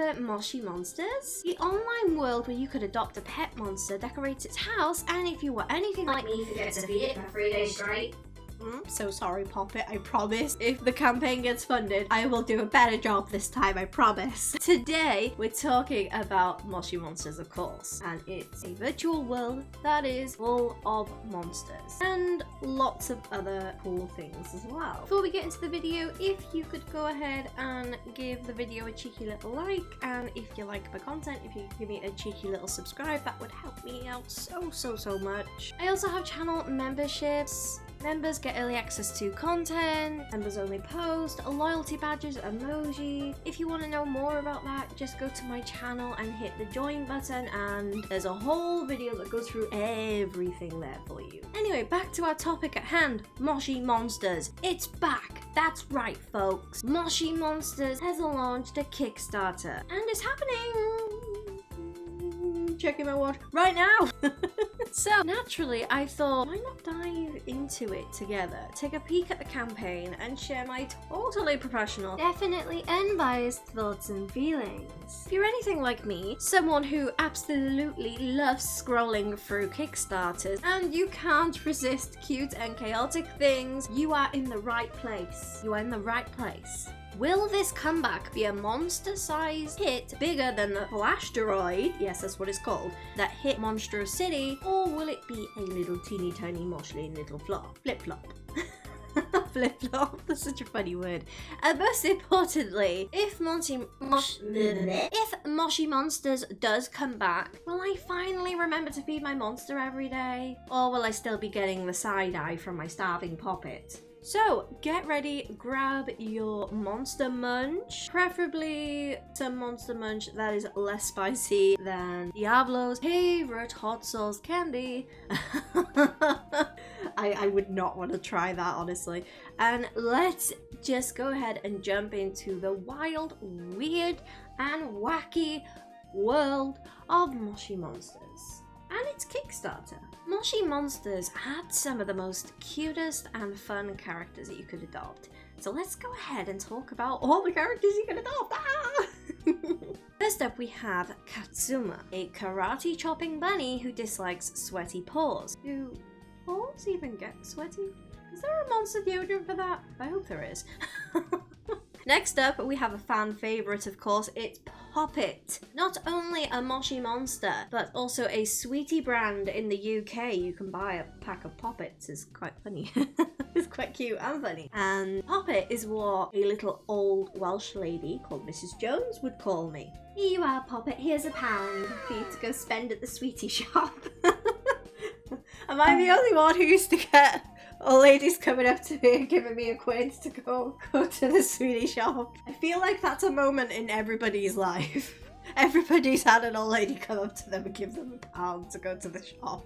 remember Moshi Monsters? The online world where you could adopt a pet monster, decorate its house, and if you were anything like me, forget to feed it for 3 days straight. So sorry, Poppet, I promise. If the campaign gets funded, I will do a better job this time, I promise. Today, we're talking about Moshi Monsters, of course. And it's a virtual world that is full of monsters. And lots of other cool things as well. Before we get into the video, if you could go ahead and give the video a cheeky little like. And if you like my content, if you could give me a cheeky little subscribe, that would help me out so much. I also have channel memberships. Members get early access to content, members only post, loyalty badges, emoji. If you want to know more about that, just go to my channel and hit the join button, and there's a whole video that goes through everything there for you. Anyway, back to our topic at hand, Moshi Monsters. It's back! That's right, folks. Moshi Monsters has launched a Kickstarter, and it's happening! Checking my watch right now. So naturally I thought, why not dive into it together, take a peek at the campaign and share my totally professional, definitely unbiased thoughts and feelings. If you're anything like me, someone who absolutely loves scrolling through Kickstarters and you can't resist cute and chaotic things, you are in the right place. You are in the right place. Will this comeback be a monster-sized hit bigger than the Flashteroid, yes that's what it's called, that hit Monstro City, or will it be a little teeny tiny moshling little flip-flop? Flip-flop, that's such a funny word. And most importantly, if Moshi Monsters does come back, will I finally remember to feed my monster every day? Or will I still be getting the side-eye from my starving Poppet? So get ready, grab your monster munch, preferably some monster munch that is less spicy than Diablo's favorite hot sauce candy. I would not want to try that, honestly. And let's just go ahead and jump into the wild, weird, and wacky world of Moshi Monsters and its Kickstarter. Moshi Monsters had some of the most cutest and fun characters that you could adopt. So let's go ahead and talk about all the characters you can adopt. First up we have Katsuma, a karate chopping bunny who dislikes sweaty paws. Do paws even get sweaty? Is there a monster deodorant for that? I hope there is. Next up, we have a fan favourite, of course, it's Poppet. Not only a Moshi monster, but also a sweetie brand in the UK. You can buy a pack of Poppets, it's quite funny. It's quite cute and funny. And Poppet is what a little old Welsh lady called Mrs. Jones would call me. Here you are, Poppet, here's £1 for you to go spend at the sweetie shop. Am I the only one who used to get old ladies coming up to me and giving me £1 to go to the sweetie shop? I feel like that's a moment in everybody's life. Everybody's had an old lady come up to them and give them £1 to go to the shop.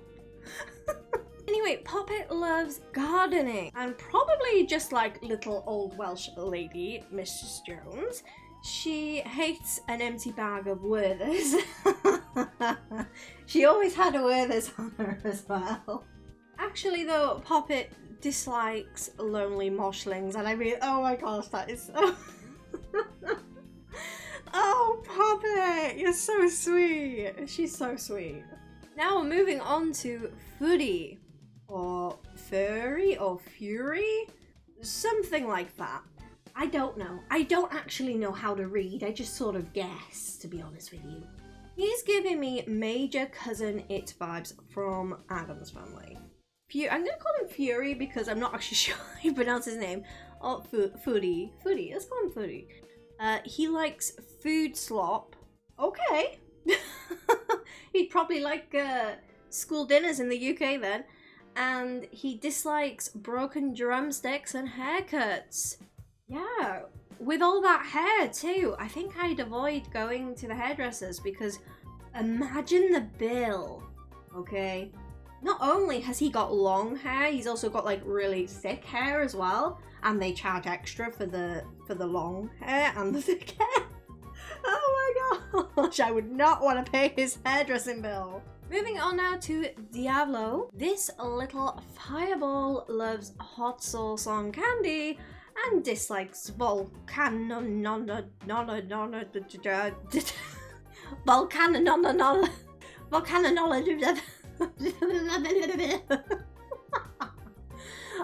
Anyway, Poppet loves gardening, and probably just like little old Welsh lady Mrs. Jones, she hates an empty bag of Werthers. She always had a Werthers on her as well. Actually though, Poppet dislikes lonely moshlings, and I mean, oh my gosh, that is so... Oh, Poppet, you're so sweet. She's so sweet. Now we're moving on to Furry, or Furry, or Fury, something like that. I don't know. I don't actually know how to read. I just sort of guess, to be honest with you. He's giving me major Cousin It vibes from Adam's Family. I'm gonna call him Fury because I'm not actually sure how you pronounce his name. Oh, Furry. Let's call him Furry. He likes food slop. Okay. He'd probably like school dinners in the UK then. And he dislikes broken drumsticks and haircuts. Yeah, with all that hair too. I think I'd avoid going to the hairdressers because imagine the bill, okay? Not only has he got long hair, he's also got like really thick hair as well. And they charge extra for the long hair and the thick hair. Oh my gosh, I would not want to pay his hairdressing bill. Moving on now to Diablo. This little fireball loves hot sauce on candy and dislikes volcanola.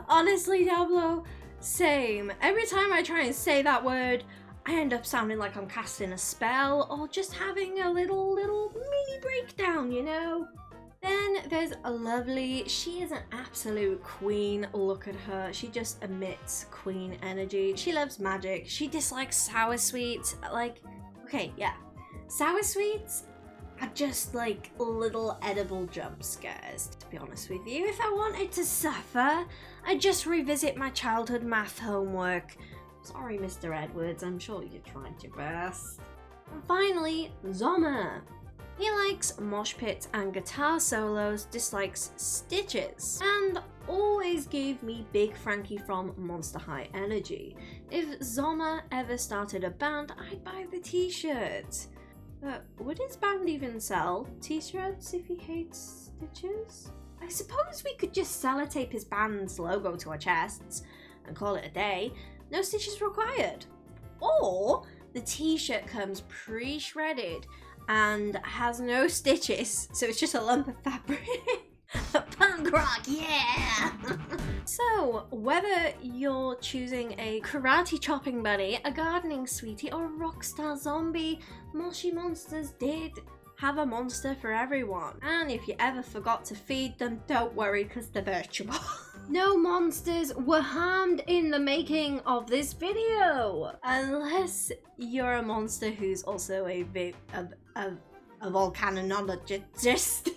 Honestly, Diablo, same. Every time I try and say that word, I end up sounding like I'm casting a spell or just having a little mini breakdown, you know? Then there's a lovely, she is an absolute queen. Look at her. She just emits queen energy. She loves magic. She dislikes sour sweets. Like, okay, yeah. Sour sweets are just like little edible jump scares, to be honest with you. If I wanted to suffer, I'd just revisit my childhood math homework. Sorry, Mr. Edwards, I'm sure you tried your best. And finally, Zoma. He likes mosh pits and guitar solos, dislikes stitches, and always gave me Big Frankie from Monster High energy. If Zoma ever started a band, I'd buy the t-shirt. But would his band even sell t-shirts if he hates stitches? I suppose we could just sellotape his band's logo to our chests and call it a day. No stitches required. Or the t-shirt comes pre-shredded and has no stitches, so it's just a lump of fabric. Punk rock, yeah! So, whether you're choosing a karate chopping bunny, a gardening sweetie, or a rockstar zombie, Moshi Monsters did have a monster for everyone. And if you ever forgot to feed them, don't worry, because they're virtual. No monsters were harmed in the making of this video, unless you're a monster who's also a volcanologist.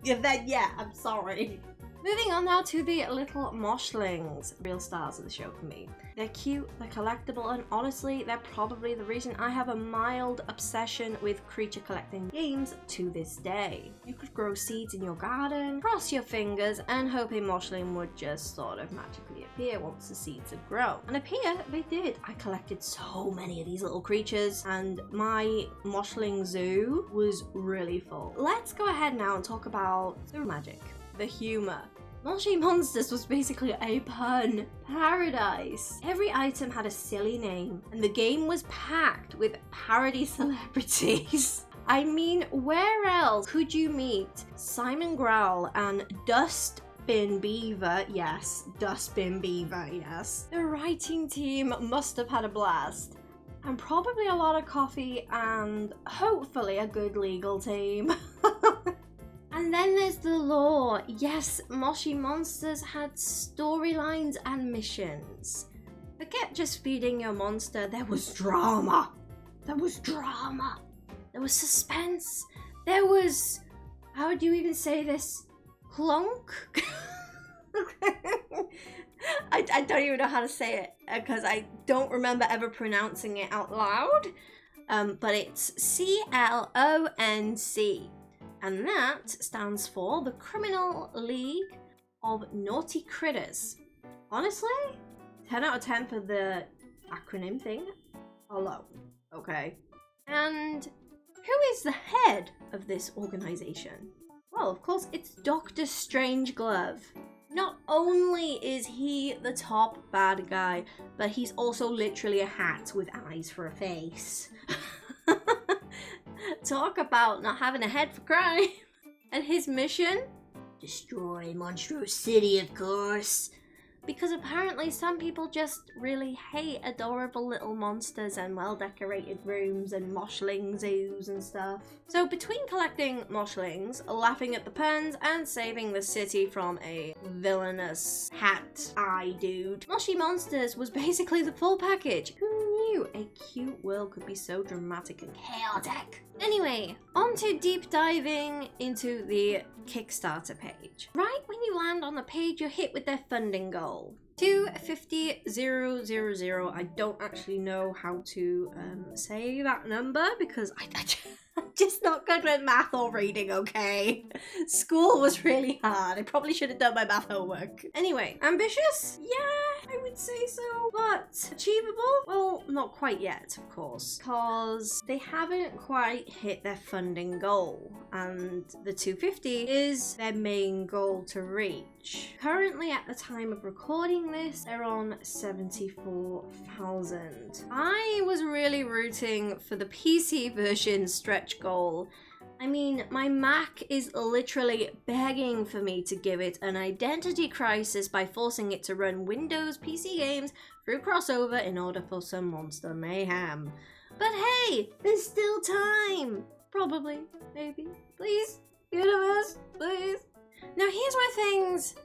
Yeah, I'm sorry. Moving on now to the little moshlings, real stars of the show for me. They're cute, they're collectible, and honestly, they're probably the reason I have a mild obsession with creature collecting games to this day. You could grow seeds in your garden, cross your fingers, and hope a moshling would just sort of magically appear once the seeds have grown. And appear, they did. I collected so many of these little creatures, and my moshling zoo was really full. Let's go ahead now and talk about the magic. The humor. Moshi Monsters was basically a pun paradise. Every item had a silly name, and the game was packed with parody celebrities. I mean, where else could you meet Simon Growl and Dustbin Beaver? Yes, Dustbin Beaver, yes. The writing team must have had a blast. And probably a lot of coffee and hopefully a good legal team. And then there's the lore. Yes, Moshi Monsters had storylines and missions. Forget just feeding your monster, there was drama. There was drama. There was suspense. There was, how do you even say this? Clunk? I don't even know how to say it because I don't remember ever pronouncing it out loud. But it's CLONC. And that stands for the Criminal League of Naughty Critters. Honestly, 10 out of 10 for the acronym thing alone, okay? And who is the head of this organization? Well, of course, it's Dr. Strangeglove. Not only is he the top bad guy, but he's also literally a hat with eyes for a face. Talk about not having a head for crime. And his mission? Destroy Monstrous City, of course. Because apparently some people just really hate adorable little monsters and well-decorated rooms and moshling zoos and stuff. So between collecting moshlings, laughing at the puns, and saving the city from a villainous hat-eye dude, Moshi Monsters was basically the full package. Who knew a cute world could be so dramatic and chaotic? Anyway, on to deep diving into the Kickstarter page. Right when you land on the page, you're hit with their funding goal. 250,000. I don't actually know how to say that number because I'm just not good with math or reading, okay? School was really hard. I probably should have done my math homework. Anyway, ambitious? Yeah, I would say so. But achievable? Well, not quite yet, of course, because they haven't quite hit their funding goal, and the 250 is their main goal to reach. Currently, at the time of recording this, they're on 74,000. I was really rooting for the PC version stretch goal. I mean, my Mac is literally begging for me to give it an identity crisis by forcing it to run Windows PC games through crossover in order for some monster mayhem. But hey, there's still time! Probably, maybe. Please, universe, please. Now here's where things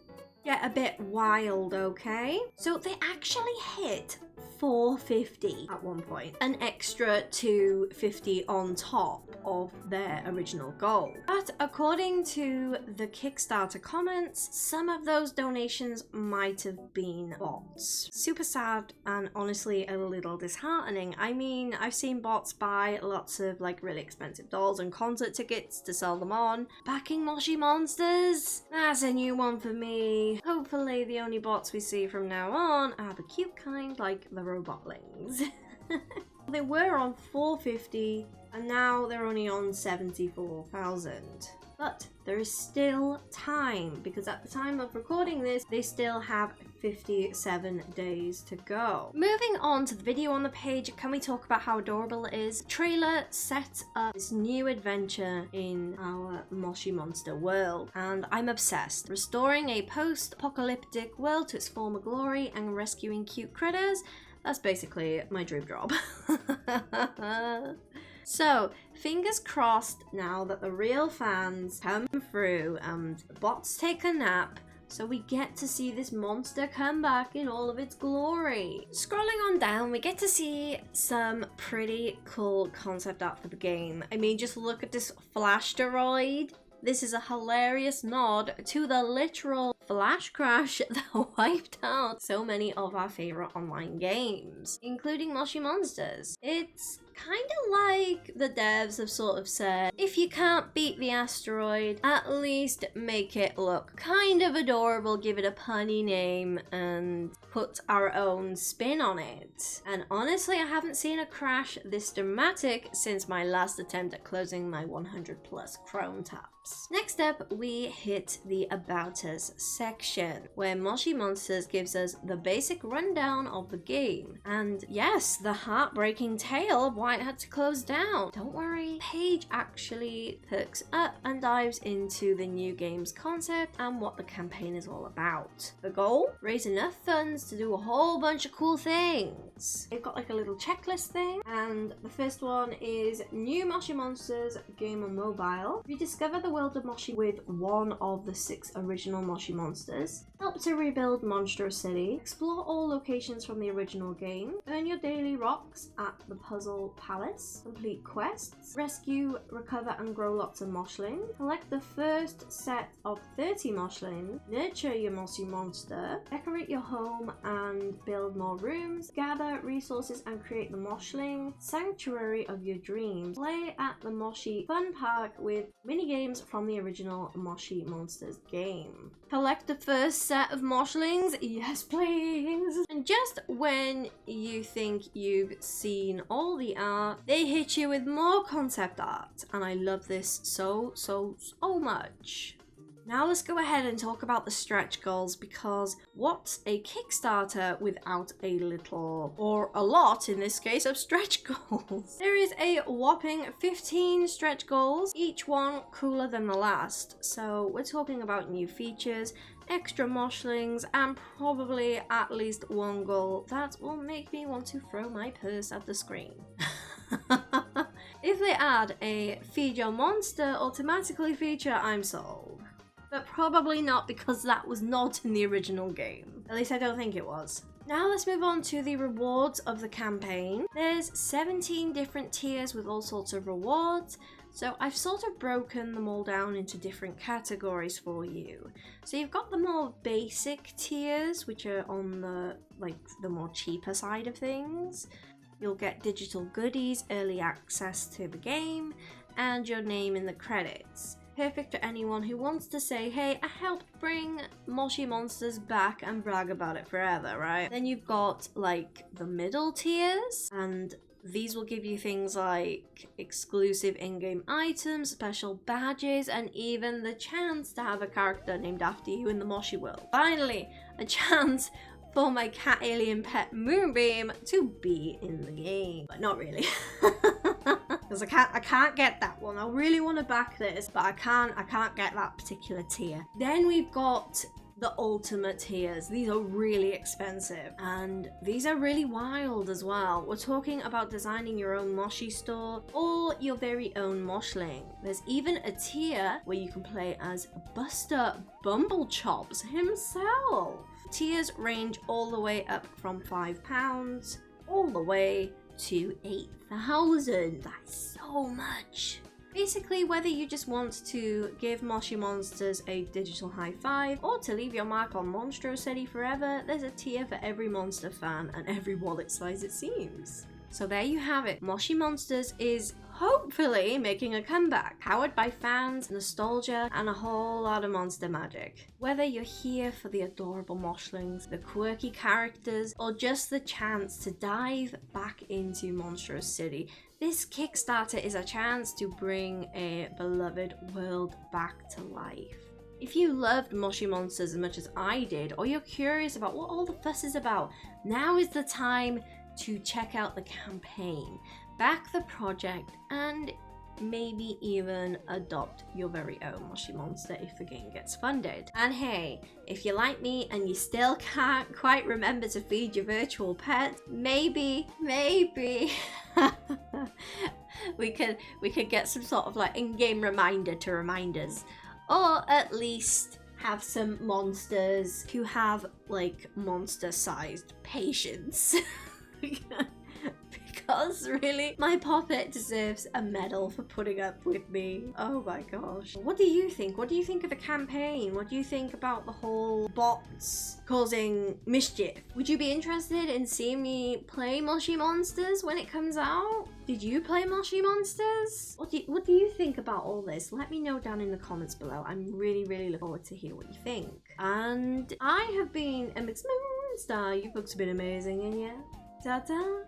get a bit wild, okay? So they actually hit 450 at one point, an extra 250 on top of their original goal. But according to the Kickstarter comments, some of those donations might have been bots. Super sad and honestly a little disheartening. I mean, I've seen bots buy lots of like really expensive dolls and concert tickets to sell them on. Backing Moshi monsters? That's a new one for me. Hopefully the only bots we see from now on are the cute kind like the robotlings. They were on 450 and now they're only on 74,000. But there is still time, because at the time of recording this, they still have 57 days to go. Moving on to the video on the page, can we talk about how adorable it is? The trailer sets up this new adventure in our Moshi monster world, and I'm obsessed. Restoring a post-apocalyptic world to its former glory and rescuing cute critters. That's basically my dream job. So, fingers crossed now that the real fans come through and the bots take a nap, so we get to see this monster come back in all of its glory. Scrolling on down, we get to see some pretty cool concept art for the game. I mean, just look at this Flash-teroid. This is a hilarious nod to the literal flash crash that wiped out so many of our favorite online games, including Moshi Monsters. It's kind of like the devs have sort of said, if you can't beat the asteroid, at least make it look kind of adorable, give it a punny name, and put our own spin on it. And honestly, I haven't seen a crash this dramatic since my last attempt at closing my 100 plus Chrome tabs. Next up, we hit the About Us section, where Moshi Monsters gives us the basic rundown of the game. And yes, the heartbreaking tale of why it had to close down. Don't worry, the page actually perks up and dives into the new game's concept and what the campaign is all about. The goal? Raise enough funds to do a whole bunch of cool things. They've got like a little checklist thing, and the first one is New Moshi Monsters Game on Mobile. Rediscover the world of Moshi with one of the 6 original Moshi monsters. Help to rebuild Monstrous City. Explore all locations from the original game. Earn your daily rocks at the Puzzle Palace. Complete quests. Rescue, recover and grow lots of Moshlings. Collect the first set of 30 Moshlings. Nurture your Moshi monster. Decorate your home and build more rooms. Gather resources and create the Moshling Sanctuary of your dreams. Play at the Moshi Fun Park with minigames from the original Moshi Monsters game. Collect the first set of Moshlings, yes please! And just when you think you've seen all the art, they hit you with more concept art, and I love this so much. Now let's go ahead and talk about the stretch goals, because what's a Kickstarter without a little, or a lot in this case, of stretch goals? There is a whopping 15 stretch goals, each one cooler than the last. So we're talking about new features, extra Moshlings, and probably at least one goal that will make me want to throw my purse at the screen. If they add a feed your monster automatically feature, I'm sold. But probably not, because that was not in the original game. At least I don't think it was. Now let's move on to the rewards of the campaign. There's 17 different tiers with all sorts of rewards. So I've sort of broken them all down into different categories for you. So you've got the more basic tiers, which are on the more cheaper side of things. You'll get digital goodies, early access to the game, and your name in the credits. Perfect for anyone who wants to say, hey, I helped bring Moshi monsters back and brag about it forever, right? Then you've got like the middle tiers, and these will give you things like exclusive in-game items, special badges, and even the chance to have a character named after you in the Moshi world. Finally, a chance for my cat alien pet Moonbeam to be in the game. But not really. Because I can't get that one. I really want to back this, but I can't get that particular tier. Then we've got the ultimate tiers. These are really expensive, and these are really wild as well. We're talking about designing your own Moshi store or your very own Moshling. There's even a tier where you can play as Buster Bumblechops himself. Tiers range all the way up from £5 all the way to 8,000. That's so much. Basically, whether you just want to give Moshi monsters a digital high five or to leave your mark on Monstro City forever, there's a tier for every monster fan and every wallet size it seems. So there you have it. Moshi Monsters is hopefully making a comeback, powered by fans, nostalgia, and a whole lot of monster magic. Whether you're here for the adorable Moshlings, the quirky characters, or just the chance to dive back into Monstro City, this Kickstarter is a chance to bring a beloved world back to life. If you loved Moshi Monsters as much as I did, or you're curious about what all the fuss is about, now is the time to check out the campaign, back the project, and maybe even adopt your very own Moshi monster if the game gets funded. And hey, if you're like me and you still can't quite remember to feed your virtual pet, maybe we could get some sort of like in-game reminder to remind us, or at least have some monsters who have like monster-sized patience. Because really, my puppet deserves a medal for putting up with me. Oh my gosh. What do you think? What do you think of the campaign? What do you think about the whole bots causing mischief? Would you be interested in seeing me play Moshi Monsters when it comes out? Did you play Moshi Monsters? What do you think about all this? Let me know down in the comments below. I'm really looking forward to hear what you think. And I have been a Moonstar. You folks have been amazing, and yeah, ta-ta.